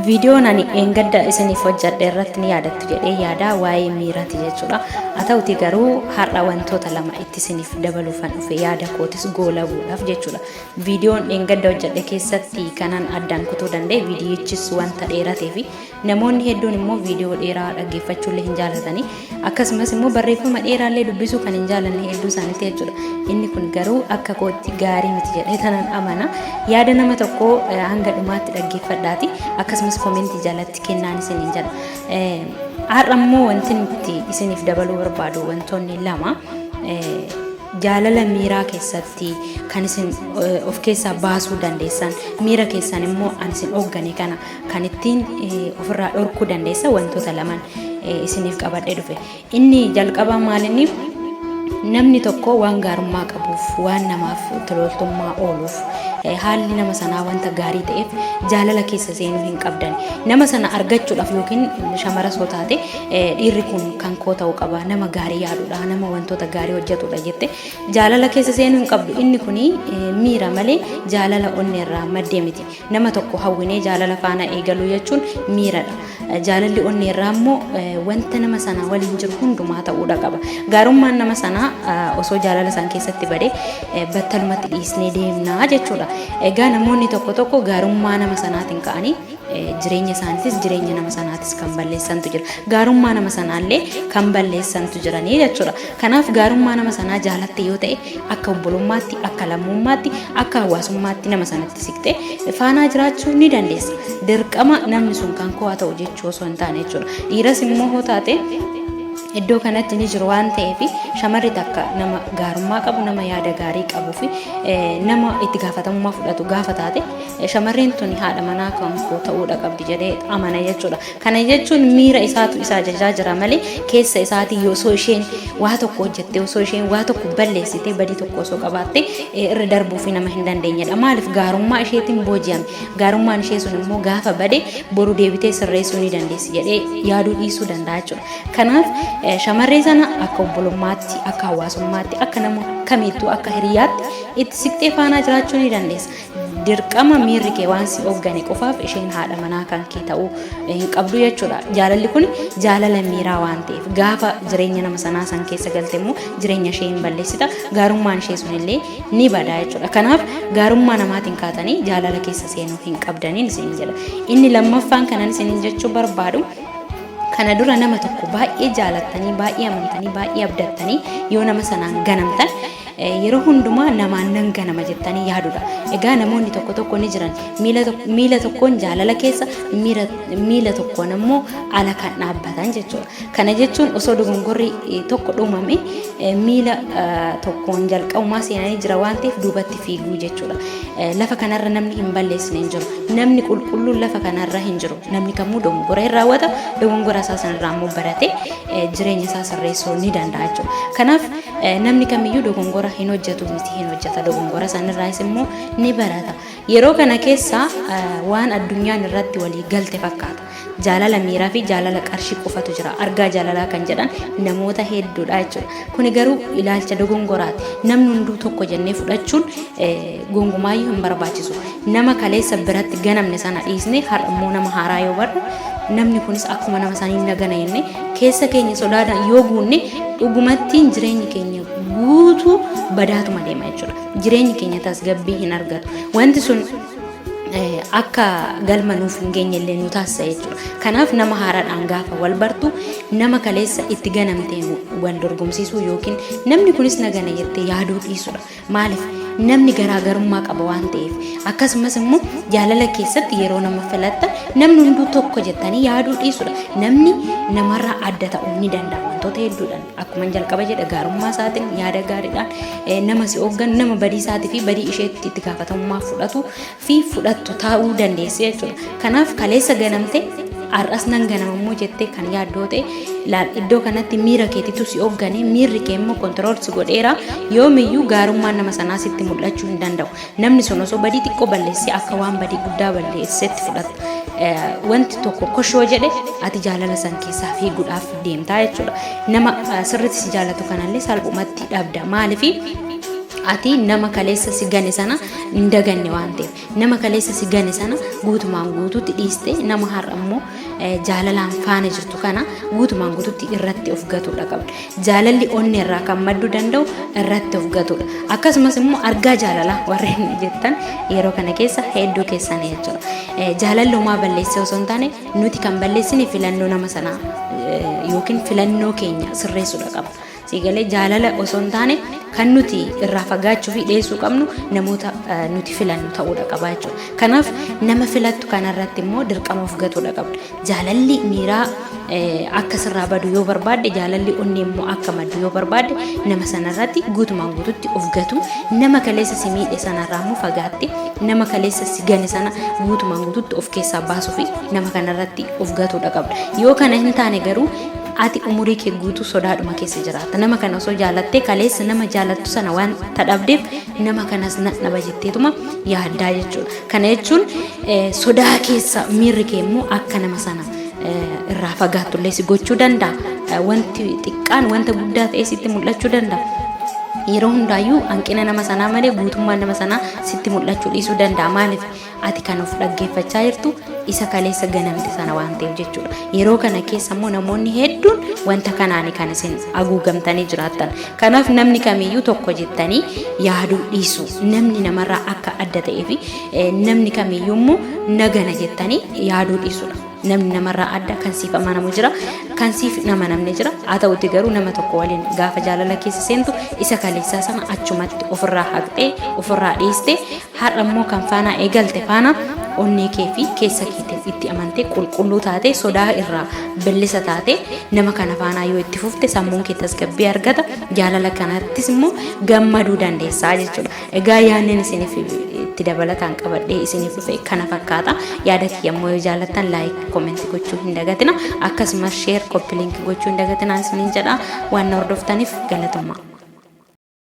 Viidiyoon ani engadda isiniif hojjedhe irratti ni yaadattu jedhee yaada waa'ee miiraati jechuudha. Haa ta'uti garuu har'a wantoota lama itti isiniif dabaluufan dhufe yaada kootis goolabuudhaaf jechuudha. Viidiyoon engadda hojjedhe keessatti kanan addaan kutuu danda'e viidiyichis wanta dheeratee fi namoonni hedduun immoo viidiyoo dheeraa dhaggeeffachuullee hin jaalatani. Akkasumas immoo barreeffama dheeraallee dubbisuu kan hin jaalanne hedduu isaaniiti jechuudha. Inni kun garuu akka kootti gaarii miti jedhee tanan amana. Yaada nama tokko hanga dhumaatti dhaggeeffadhaati. Akkasumas komentii jalatti kennaan isiniin jedha. Har'a immoo wanti nuti isiniif dabaluu barbaadu wantoonni lama jaalala miiraa keessatti kan isin of keessaa baasuu dandeessan miira keessan immoo an isin hooggane kana kan ittiin ofirraa dhorkuu dandeessan wantoota lamaan isiniif qabadhee dhufe. Inni jalqabaa maalinni namni tokko waan gaarummaa qabuuf waan namaaf tololtummaa ooluuf haalli nama sanaa wanta gaarii ta'eef jaalala keessa seenuu hin qabdan. Nama sana argachuudhaaf yookiin shamara soo taate dhiirri kun kan koo ta'uu qaba, nama gaarii yaadudha, nama wantoota gaarii hojjetudha jette jaalala keessa seenuu hin qabdu. Inni kuni miira malee jaalala onneerraa maddee miti. Nama tokko hawwinee jaalala faana eegaluu jechuun miiradha. Jaalalli onneerraa immoo wanta nama sana waliin jiru hundumaa ta'uudha qaba. Gaarummaan nama sanaa osoo jaalala san keessatti badee battalumatti dhiisnee deemnaa jechuudha. Egaa namoonni tokko tokko gaarummaa nama sanaatiin ka'anii jireenya isaaniitis jireenya nama sanaatis kan balleessantu jira. Gaarummaa nama sanaallee kan balleessantu jiranii jechuudha. Kanaaf gaarummaa nama sanaa jaalatte yoo ta'e akka obbolummaatti, akka lammummaatti, akka hawaasummaatti nama sanatti siqtee faanaa jiraachuu ni dandeessa. Dirqama namni sun kan koo ta'u jechuu osoo hin taane jechuudha. Dhiiras immoo hoo taate iddoo kanatti ni jiru waan ta'eef shamarri takka nama gaarummaa qabu, nama yaada gaarii qabuu fi nama itti gaafatamummaa fudhatu gaafa taate shamarreen tuni haadha manaa kan koo ta'uudha qabdi jedhee amana jechuudha. Kana jechuun miira isaatu isa ajajaa jira malee keessa isaatii osoo isheen waa tokko hojjettee osoo isheen waa tokko balleessitee badii tokko osoo qabaatte irra darbuu fi nama hin dandeenyedha. Maaliif gaarummaa isheetiin booji'ame. Gaarummaan ishee sun immoo gaafa bade boru deebitee sirreessuu ni dandeessi jedhee yaaduu dhiisuu danda'a jechuudha. Kanaaf shamarree sana akka obbolummaatti, akka hawaasummaatti, akka nama kamittuu, akka hiriyaatti itti siqtee faanaa jiraachuu ni dandeessa. Dirqama miirri kee waan si hooggane qofaaf isheen haadha manaa kan kee ta'uu hin qabdu jechuudha. Jaalalli kun jaalala miiraa waan ta'eef gaafa jireenya nama sanaa san keessa galte immoo jireenya ishee hin balleessita. Gaarummaan ishee sunillee ni bada jechuudha. Kanaaf gaarummaa namaatiin kaatanii jaalala keessa seenuu hin qabdaniin isin jedha. Inni lammaffaan kanan isin jechuu barbaadu kana dura nama tokko baay'ee jaalattanii, baay'ee amantanii, baay'ee abdattanii yoo nama sanaan ganamtan yeroo hundumaa namaan nan ganama jettanii yaadudha. Egaa namoonni tokko tokko ni jiran miila tokkoon jaalala keessa miila tokkoon immoo ala kan dhaabbatan jechuudha. Kana jechuun osoo dogongorri tokko dhumame miila tokkoon jalqabumaa seenanii jira waan ta'eef duubatti fiiguu jechuudha. Lafa kanarra namni hin balleessine hin jiru. Namni qulqulluun lafa kanarra hin jiru. Namni kamuu dogongora hin raawwata. Dogongora isaa sanarraa immoo barate jireenya isaa sirreessuu ni danda'a jechuudha. Kanaaf namni kamiyyuu dogongora hin hojjetu miti hin hojjeta. Dogongora sanarraas immoo ni barata. Yeroo kana keessa waan addunyaan irratti walii galte fakkaata. Jaalala miiraa fi jaalala qarshii qofatu jira. Argaa jaalalaa kan jedhan namoota hedduudha jechuudha. Kuni garuu ilaalcha dogongoraati. Namni hunduu tokko jennee fudhachuun gongumaayyuu hin barbaachisu. Nama kaleessa biratti ganamne sana dhiisne har'a immoo nama haaraa yoo barru namni kunis akkuma nama sanii nagana jennee keessa keenya sodaadhaan yoo guunne dhugumattiin jireenyi keenya guutuu badaatuma deema jechuudha. Jireenyi keenya tasgabbii hin argatu. Wanti sun akka galma nuuf hin geenye illee nu taasisa jechuudha. Kanaaf nama haaraadhaan gaafa wal bartu nama kaleessa itti ganamtee wal dorgomsiisuu yookiin namni kunis nagana jettee yaaduu dhiisudha. Maaliif? Namni garaagarummaa qaba waan ta'eef. Akkasumas immoo jaalala keessatti yeroo nama filatta namni hunduu tokko jettanii yaaduu dhiisudha. Namni namarraa adda ta'uu ni danda'a wantoota hedduudhaan. Akkuma jalqaba jedha gaarummaa isaatiin yaada gaariidhaan nama si hooggan nama badii isaatii fi badii isheetti itti gaafatamummaa fudhatu fi fudhattu ta'uu dandeessi jechuudha. Kanaaf kaleessa ganamte har'as nan ganamammoo jettee kan yaaddoo ta'e iddoo kanatti miira keetitu si hooggane miirri kee immoo kontirool si godheera yoomiyyuu gaarummaan nama sanaa sitti mul'achuu hin danda'u. Namni sun osoo badii xiqqoo balleessee akka waan badii guddaa balleessetti fudhata. Wanti tokko koshoo jedhe ati jaalala san keessaa fiiguudhaaf deemtaa jechuudha. Nama sirriitti si jaalatu kanallee salphumatti dhabda. Maaliif ati nama kaleessa si gane sana hin daganne waan ta'eef nama kaleessa si gane sana guutumaan guutuutti dhiiste nama har'a immoo jaalalaan faana jirtu kana guutumaan guutuutti irratti of gatuudha qabda. Jaalalli onnee irraa kan madduu danda'u irratti of gatuudha. Akkasumas immoo argaa jaalalaa warreen jettan yeroo kana keessa hedduu keessanii jechuudha. Jaalalli homaa balleessee osoo hin taane nuti kan balleessine filannoo nama sanaa yookiin filannoo keenya sirreessuudha qabna. Sigalee jaalala osoo hin taane kan nuti irraa fagaachuu fi dhiyeessuu qabnu namoota nuti filannu ta'uudha qaba jechuudha. Kanaaf nama filattu kanarratti immoo dirqama of gatuudha qabda. Jaalalli miiraa akka sirraa badu yoo barbaadde jaalalli onnee immoo akka maddu yoo barbaadde nama sanarratti guutumaan guututti of gatu. Nama kaleessa si miidhe sanarraa immoo fagaatte nama kaleessa si gane sana guutumaan guututti of keessaa baasuu fi nama kanarratti of gatuudha qabda. Yoo kana hin taane garuu ati umurii kee guutuu sodaadhuma keessa jiraata. Nama kana osoo jaalattee kaleessa nama jaalattu sana waan tadhabdeef nama kanas nadhaba jetteetuma yaaddaa jechuudha. Kana jechuun sodaa keessa miirri kee immoo akka nama sana irraa fagaatullee si gochuu danda'a. Wanti xiqqaan wanta guddaa ta'ee sitti mul'achuu danda'a. Yeroo hundaayyuu hanqina nama sanaa malee guutummaan nama sanaa sitti mul'achuu dhiisuu danda'a. Maaliif ati kan of dhaggeeffachaa jirtu isa kaleessa ganamte sana waan ta'eef jechuudha. Yeroo kana keessa immoo namoonni hedduun wanta kanaani kan isin haguugamtanii jiraattan. Kanaaf namni kamiyyuu tokko jettanii yaaduu dhiisu. Namni namarraa akka adda ta'ee fi namni kamiyyuu immoo nagana jettanii yaaduu dhiisudha. Namni namarraa adda kan siif amanamu jira, kan siif nama namne jira. Haa ta'uti garuu nama tokko waliin gaafa jaalala keessa seentu isa kaleessaa sana achumatti ofirraa haqxee ofirraa dhiiste har'a immoo kan faana eegalte faana onnee kee fi keessa keetiin itti amantee qulqulluu taate sodaa irraa bilisa taate nama kana faana yoo itti fufte sammuun kee tasgabbii argata. Jaalala kanattis immoo gammaduu dandeessaa jechuudha. Egaa yaanneen isiniif itti dabalataan qabadhee isiniif dhufe kana fakkaata. Yaada kiyya immoo yoo jaallattan laayik koomenti gochuu hin dagatina. Akkasumas sheer koppiliinki gochuu hin dagatinaan isiniin jedha. Waan hordoftaniif galatoomaa.